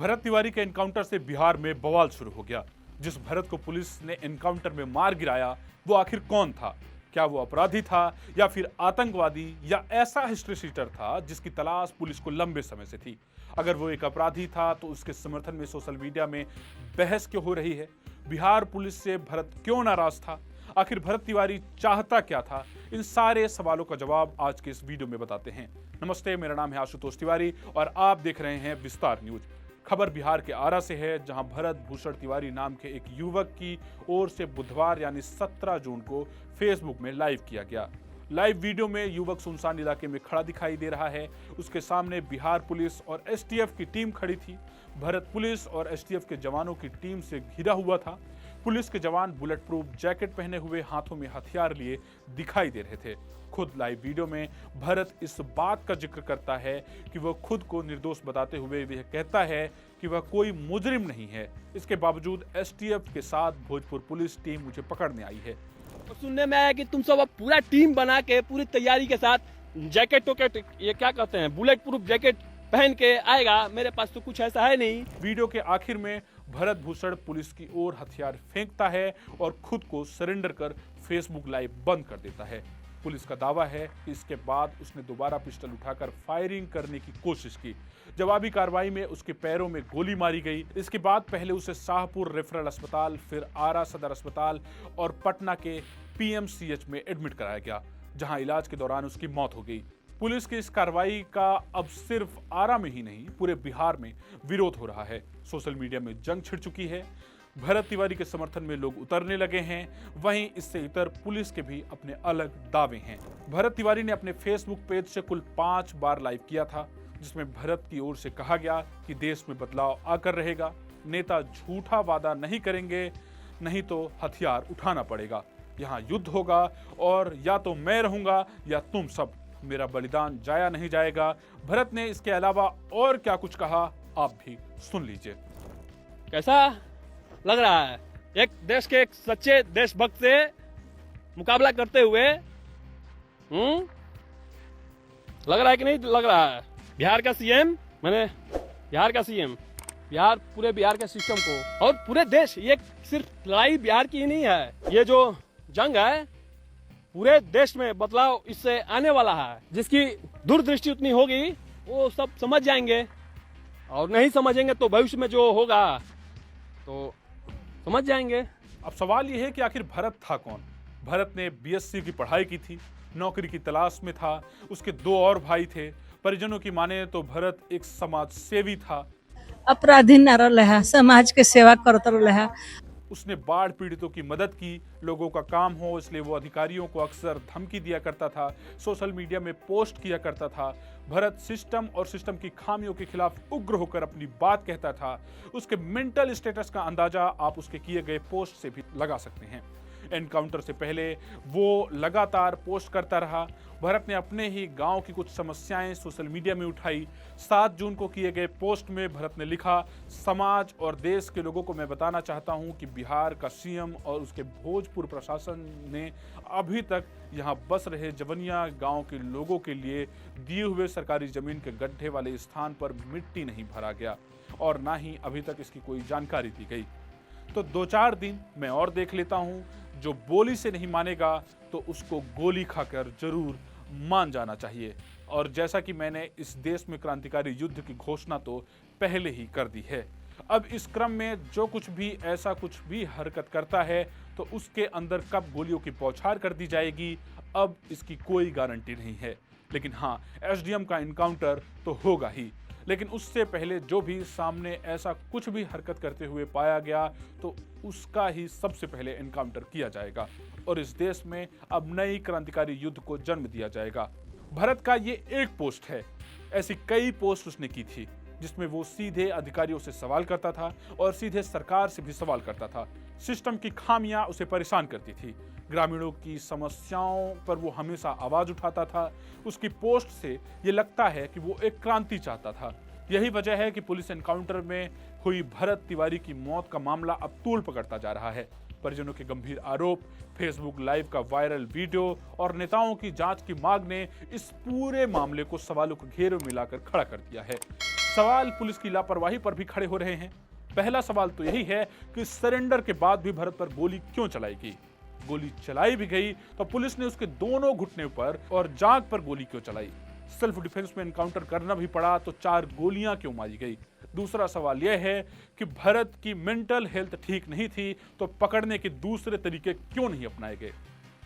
भरत तिवारी के एनकाउंटर से बिहार में बवाल शुरू हो गया। जिस भरत को पुलिस ने एनकाउंटर में मार गिराया वो आखिर कौन था? क्या वो अपराधी था या फिर आतंकवादी या ऐसा हिस्ट्री शीटर था जिसकी तलाश पुलिस को लंबे समय से थी? अगर वो एक अपराधी था तो उसके समर्थन में सोशल मीडिया में बहस क्यों हो रही है? बिहार पुलिस से भरत क्यों नाराज था? आखिर भरत तिवारी चाहता क्या था? इन सारे सवालों का जवाब आज के इस वीडियो में बताते हैं। नमस्ते, मेरा नाम है आशुतोष तिवारी और आप देख रहे हैं विस्तार न्यूज। खबर बिहार के आरा से है, जहां भरत भूषण तिवारी नाम के एक युवक की ओर से बुधवार यानी 17 जून को फेसबुक में लाइव किया गया। लाइव वीडियो में युवक सुनसान इलाके में खड़ा दिखाई दे रहा है। उसके सामने बिहार पुलिस और एसटीएफ की टीम खड़ी थी। भरत पुलिस और एसटीएफ के जवानों की टीम से घिरा हुआ था। पुलिस के जवान बुलेट प्रूफ जैकेट पहने हुए हाथों में हथियार लिए दिखाई दे रहे थे। खुद लाइव वीडियो में भरत इस बात का जिक्र करता है कि वह खुद को निर्दोष बताते हुए वह कहता है कि वह कोई मुजरिम नहीं है। इसके बावजूद एसटीएफ के साथ भोजपुर पुलिस टीम मुझे पकड़ने आई है। और सुनने में आया कि तुम सब अब पूरा टीम बना के पूरी तैयारी के साथ जैकेट टोकेट ये क्या कहते हैं बुलेट प्रूफ जैकेट पहन के आएगा। मेरे पास तो कुछ ऐसा है नहीं। वीडियो के आखिर में भरत भूषण पुलिस की ओर हथियार फेंकता है और खुद को सरेंडर कर फेसबुक लाइव बंद कर देता है। पुलिस का दावा है कि इसके बाद उसने दोबारा पिस्टल उठाकर फायरिंग करने की कोशिश की। जवाबी कार्रवाई में उसके पैरों में गोली मारी गई। इसके बाद पहले उसे शाहपुर रेफरल अस्पताल, फिर आरा सदर अस्पताल और पटना के पीएमसीएच में एडमिट कराया गया, जहां इलाज के दौरान उसकी मौत हो गई। पुलिस की इस कार्रवाई का अब सिर्फ आरा में ही नहीं पूरे बिहार में विरोध हो रहा है। सोशल मीडिया में जंग छिड़ चुकी है। भरत तिवारी के समर्थन में लोग उतरने लगे हैं। वहीं इससे इतर पुलिस के भी अपने अलग दावे हैं। भरत तिवारी ने अपने फेसबुक पेज से कुल 5 बार लाइव किया था, जिसमें भरत की ओर से कहा गया कि देश में बदलाव आकर रहेगा, नेता झूठा वादा नहीं करेंगे, नहीं तो हथियार उठाना पड़ेगा, यहाँ युद्ध होगा और या तो मैं रहूंगा या तुम सब, मेरा बलिदान जाया नहीं जाएगा। भरत ने इसके अलावा और क्या कुछ कहा, आप भी सुन लीजिए। कैसा लग रहा है एक देश के एक सच्चे देशभक्त से मुकाबला करते हुए? लग रहा है कि नहीं लग रहा है? बिहार का सीएम, बिहार पूरे बिहार के सिस्टम को और पूरे देश, ये सिर्फ लड़ाई बिहार की ही नहीं है, ये जो जंग है पूरे देश में बदलाव इससे आने वाला है। जिसकी दूरदृष्टि उतनी होगी वो सब समझ जाएंगे और नहीं समझेंगे तो भविष्य में जो होगा तो समझ जाएंगे। अब सवाल यह है कि आखिर भरत था कौन? भरत ने बीएससी की पढ़ाई की थी, नौकरी की तलाश में था। उसके 2 और भाई थे। परिजनों की माने तो भरत एक समाज सेवी था। अपराधी न रहा है, समाज के सेवा करता रहा है। उसने बाढ़ पीड़ितों की मदद की। लोगों का काम हो इसलिए वो अधिकारियों को अक्सर धमकी दिया करता था, सोशल मीडिया में पोस्ट किया करता था। भरत सिस्टम और सिस्टम की खामियों के खिलाफ उग्र होकर अपनी बात कहता था। उसके मेंटल स्टेटस का अंदाजा आप उसके किए गए पोस्ट से भी लगा सकते हैं। एनकाउंटर से पहले वो लगातार पोस्ट करता रहा। भरत ने अपने ही गांव की कुछ समस्याएं सोशल मीडिया में उठाई। 7 जून को किए गए पोस्ट में भरत ने लिखा, समाज और देश के लोगों को मैं बताना चाहता हूं कि बिहार का सीएम और उसके भोजपुर प्रशासन ने अभी तक यहां बस रहे जवनिया गांव के लोगों के लिए दिए हुए सरकारी जमीन के गड्ढे वाले स्थान पर मिट्टी नहीं भरा गया और ना ही अभी तक इसकी कोई जानकारी दी गई। तो 2-4 दिन मैं और देख लेता हूं। जो बोली से नहीं मानेगा तो उसको गोली खाकर जरूर मान जाना चाहिए। और जैसा कि मैंने इस देश में क्रांतिकारी युद्ध की घोषणा तो पहले ही कर दी है। अब इस क्रम में जो कुछ भी ऐसा कुछ भी हरकत करता है तो उसके अंदर कब गोलियों की बौछार कर दी जाएगी, अब इसकी कोई गारंटी नहीं है। लेकिन हाँ, एसडीएम का इनकाउंटर तो होगा ही। लेकिन उससे पहले जो भी सामने ऐसा कुछ भी हरकत करते हुए पाया गया तो उसका ही सबसे पहले एनकाउंटर किया जाएगा और इस देश में अब नई क्रांतिकारी युद्ध को जन्म दिया जाएगा। भरत का ये एक पोस्ट है, ऐसी कई पोस्ट उसने की थी जिसमें वो सीधे अधिकारियों से सवाल करता था और सीधे सरकार से भी सवाल करता था। सिस्टम की खामियां उसे परेशान करती थी। ग्रामीणों की समस्याओं पर वो हमेशा आवाज उठाता था। उसकी पोस्ट से ये लगता है कि वो एक क्रांति चाहता था। यही वजह है कि पुलिस एनकाउंटर में हुई भरत तिवारी की मौत का मामला अब तूल पकड़ता जा रहा है। परिजनों के गंभीर आरोप, फेसबुक लाइव का वायरल वीडियो और नेताओं की जांच की मांग ने इस पूरे मामले को सवालों के घेरे में मिलाकर खड़ा कर दिया है। सवाल पुलिस की लापरवाही पर भी खड़े हो रहे हैं। पहला सवाल तो यही है कि सरेंडर के बाद भी भरत पर गोली क्यों चलाई गई? गोली चलाई भी गई तो पुलिस ने उसके दोनों घुटने पर और जांघ पर गोली क्यों चलाई? सेल्फ डिफेंस में एनकाउंटर करना भी पड़ा तो 4 गोलियां क्यों मारी गई? दूसरा सवाल यह है कि भरत की मेंटल हेल्थ ठीक नहीं थी तो पकड़ने के दूसरे तरीके क्यों नहीं अपनाए गए?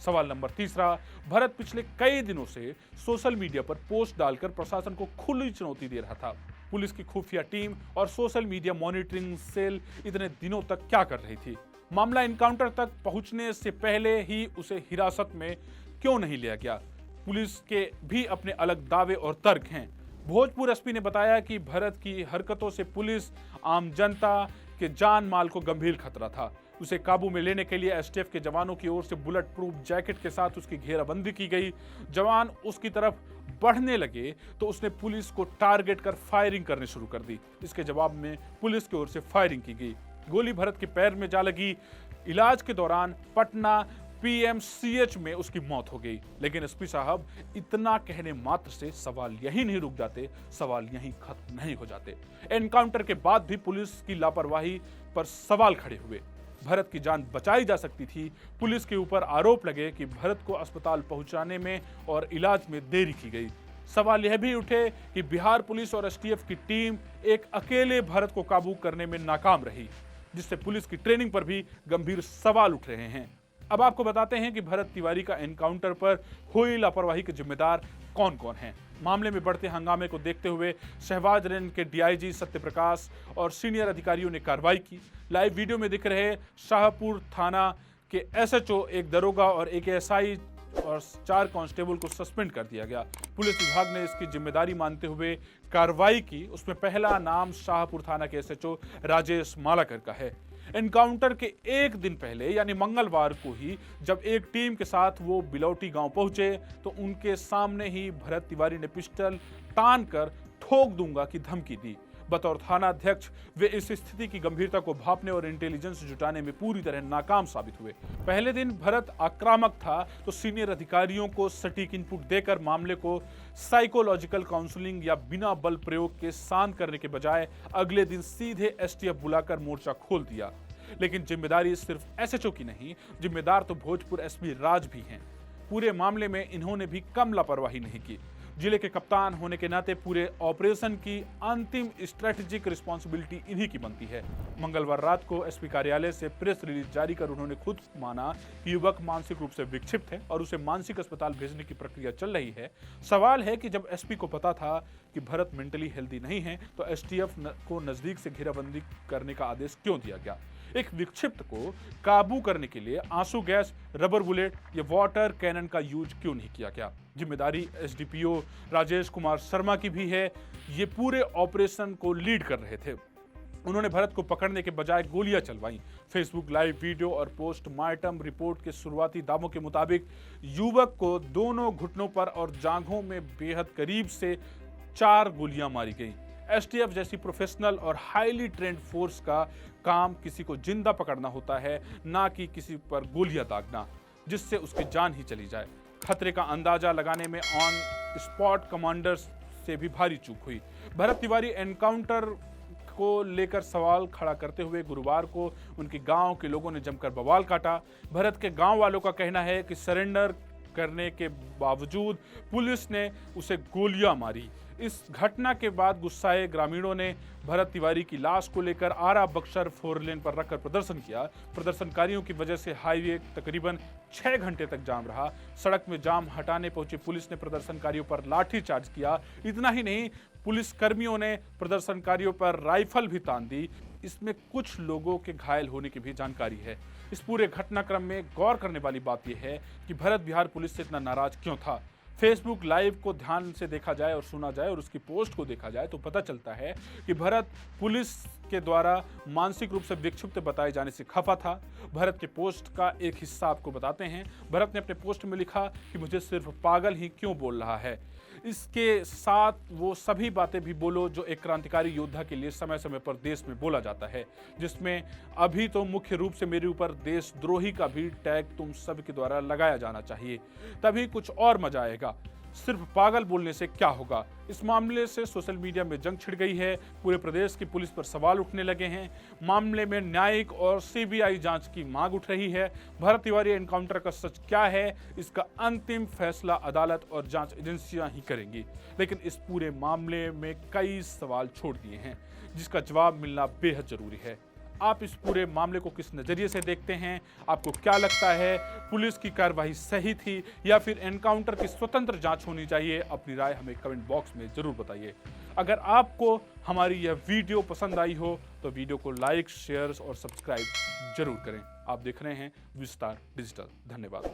सवाल नंबर तीसरा, भरत पिछले कई दिनों से सोशल मीडिया पर पोस्ट डालकर प्रशासन को खुली चुनौती दे रहा था। पुलिस की खुफिया टीम और सोशल मीडिया मॉनिटरिंग सेल इतने दिनों तक क्या कर रही थी? मामला एनकाउंटर तक पहुंचने से पहले ही उसे हिरासत में क्यों नहीं लिया गया? पुलिस के भी अपने अलग दावे और तर्क हैं। भोजपुर एसपी ने बताया कि भरत की हरकतों से पुलिस, आम जनता के जान माल को गंभीर खतरा था। उसे काबू में लेने के लिए एसटीएफ के जवानों की ओर से बुलेट प्रूफ जैकेट के साथ उसकी घेराबंदी की गई। जवान उसकी तरफ बढ़ने लगे तो उसने पुलिस को टारगेट कर फायरिंग करनी शुरू कर दी। इसके जवाब में पुलिस की ओर से फायरिंग की गई। गोली भरत के पैर में जा लगी। इलाज के दौरान पटना पीएमसीएच में उसकी मौत हो गई। लेकिन एसपी साहब, इतना कहने मात्र से सवाल यही नहीं रुक जाते, सवाल यहीं खत्म नहीं हो जाते। एनकाउंटर के बाद भी पुलिस की लापरवाही पर सवाल खड़े हुए। भरत की जान बचाई जा सकती थी। पुलिस के ऊपर आरोप लगे कि भरत को अस्पताल पहुंचाने में और इलाज में देरी की गई। सवाल यह भी उठे कि बिहार पुलिस और एसटीएफ की टीम एक अकेले भरत को काबू करने में नाकाम रही, जिससे पुलिस की ट्रेनिंग पर भी गंभीर सवाल उठ रहे हैं। अब आपको बताते हैं कि भरत तिवारी का एनकाउंटर पर हुई लापरवाही के जिम्मेदार कौन कौन हैं। मामले में बढ़ते हंगामे को देखते हुए शहबाज रेंज के डीआईजी सत्यप्रकाश और सीनियर अधिकारियों ने कार्रवाई की। लाइव वीडियो में दिख रहे शाहपुर थाना के एसएचओ, एक दरोगा और एक एएसआई और 4 कांस्टेबल को सस्पेंड कर दिया गया। पुलिस विभाग ने इसकी जिम्मेदारी मानते हुए कार्रवाई की। उसमें पहला नाम शाहपुर थाना के एसएचओ राजेश मालाकर का है। एनकाउंटर के एक दिन पहले यानी मंगलवार को ही जब एक टीम के साथ वो बिलौटी गांव पहुंचे तो उनके सामने ही भरत तिवारी ने पिस्टल तान कर ठोक दूंगा की धमकी दी। बतौर थाना अध्यक्ष वे इस स्थिति की गंभीरता को भांपने और इंटेलिजेंस जुटाने में पूरी तरह नाकाम साबित हुए। पहले दिन भरत आक्रामक था तो सीनियर अधिकारियों को सटीक इनपुट देकर मामले को साइकोलॉजिकल काउंसलिंग या बिना बल प्रयोग के शांत करने के बजाय अगले दिन सीधे एसटीएफ बुलाकर मोर्चा खोल दिया। लेकिन जिम्मेदारी सिर्फ एसएचओ की नहीं, जिम्मेदार तो भोजपुर एसपी राज भी हैं। पूरे मामले में इन्होंने भी कम लापरवाही नहीं की। जिले के कप्तान होने के नाते पूरे ऑपरेशन की अंतिम स्ट्रेटेजिक रिस्पॉन्सिबिलिटी इन्हीं की बनती है। मंगलवार रात को एसपी कार्यालय से प्रेस रिलीज जारी कर उन्होंने खुद माना कि युवक मानसिक रूप से विक्षिप्त है और उसे मानसिक अस्पताल भेजने की प्रक्रिया चल रही है। सवाल है कि जब एसपी को पता था कि भरत मेंटली हेल्दी नहीं है तो एसटीएफ को नजदीक से घेराबंदी करने का आदेश क्यों दिया गया? एक विक्षिप्त को काबू करने के लिए आंसू गैस, रबर बुलेट या वाटर कैनन का यूज क्यों नहीं किया गया? जिम्मेदारी एसडीपीओ राजेश कुमार शर्मा की भी है। ये पूरे ऑपरेशन को लीड कर रहे थे। उन्होंने भरत को पकड़ने के बजाय गोलियां चलवाई। फेसबुक लाइव वीडियो और पोस्टमार्टम रिपोर्ट के शुरुआती दावों के मुताबिक युवक को दोनों घुटनों पर और जांघों में बेहद करीब से 4 गोलियां मारी गई। एसटीएफ जैसी प्रोफेशनल और हाईली ट्रेंड फोर्स का काम किसी को जिंदा पकड़ना होता है, ना कि किसी पर गोलियां दागना जिससे उसकी जान ही चली जाए। खतरे का अंदाजा लगाने में ऑन स्पॉट कमांडर्स से भी भारी चूक हुई। भरत तिवारी एनकाउंटर को लेकर सवाल खड़ा करते हुए गुरुवार को उनके गांव के लोगों ने जमकर बवाल काटा। भरत के गांव वालों का कहना है कि सरेंडर करने के बावजूद पुलिस ने उसे गोलियां मारी। इस घटना के बाद गुस्साए ग्रामीणों ने भरत तिवारी की लाश को लेकर आरा बक्सर 4 लेन पर रखकर प्रदर्शन किया। प्रदर्शनकारियों की वजह से हाईवे तकरीबन 6 घंटे तक जाम रहा। सड़क में जाम हटाने पहुंची पुलिस ने प्रदर्शनकारियों पर लाठीचार्ज किया। इतना ही नहीं, पुलिस कर्मियों ने प्रदर्शनकारियों पर राइफल भी तान दी। इसमें कुछ लोगों के घायल होने की भी जानकारी है। इस पूरे घटनाक्रम में गौर करने वाली बात यह है कि भरत बिहार पुलिस से इतना नाराज क्यों था। फेसबुक लाइव को ध्यान से देखा जाए और सुना जाए और उसकी पोस्ट को देखा जाए तो पता चलता है कि भरत पुलिस के द्वारा मानसिक रूप से विक्षिप्त बताए जाने से खफा था। भरत के पोस्ट का एक हिस्सा आपको बताते हैं। भरत ने अपने पोस्ट में लिखा कि मुझे सिर्फ पागल ही क्यों बोल रहा है। इसके साथ वो सभी बातें भी बोलो जो एक क्रांतिकारी योद्धा के लिए समय समय पर देश में बोला जाता है, जिसमें अभी तो मुख्य रूप से मेरे ऊपर देशद्रोही का भी टैग तुम सब के द्वारा लगाया जाना चाहिए, तभी कुछ और मजा आएगा। सिर्फ पागल बोलने से क्या होगा। इस मामले से सोशल मीडिया में जंग छिड़ गई है। पूरे प्रदेश की पुलिस पर सवाल उठने लगे हैं। मामले में न्यायिक और सीबीआई जांच की मांग उठ रही है। भरत तिवारी एनकाउंटर का सच क्या है, इसका अंतिम फैसला अदालत और जांच एजेंसियां ही करेंगी। लेकिन इस पूरे मामले में कई सवाल छोड़ दिए हैं जिसका जवाब मिलना बेहद जरूरी है। आप इस पूरे मामले को किस नज़रिए से देखते हैं? आपको क्या लगता है, पुलिस की कार्रवाई सही थी या फिर एनकाउंटर की स्वतंत्र जांच होनी चाहिए? अपनी राय हमें कमेंट बॉक्स में जरूर बताइए। अगर आपको हमारी यह वीडियो पसंद आई हो तो वीडियो को लाइक, शेयर और सब्सक्राइब जरूर करें। आप देख रहे हैं विस्तार डिजिटल। धन्यवाद।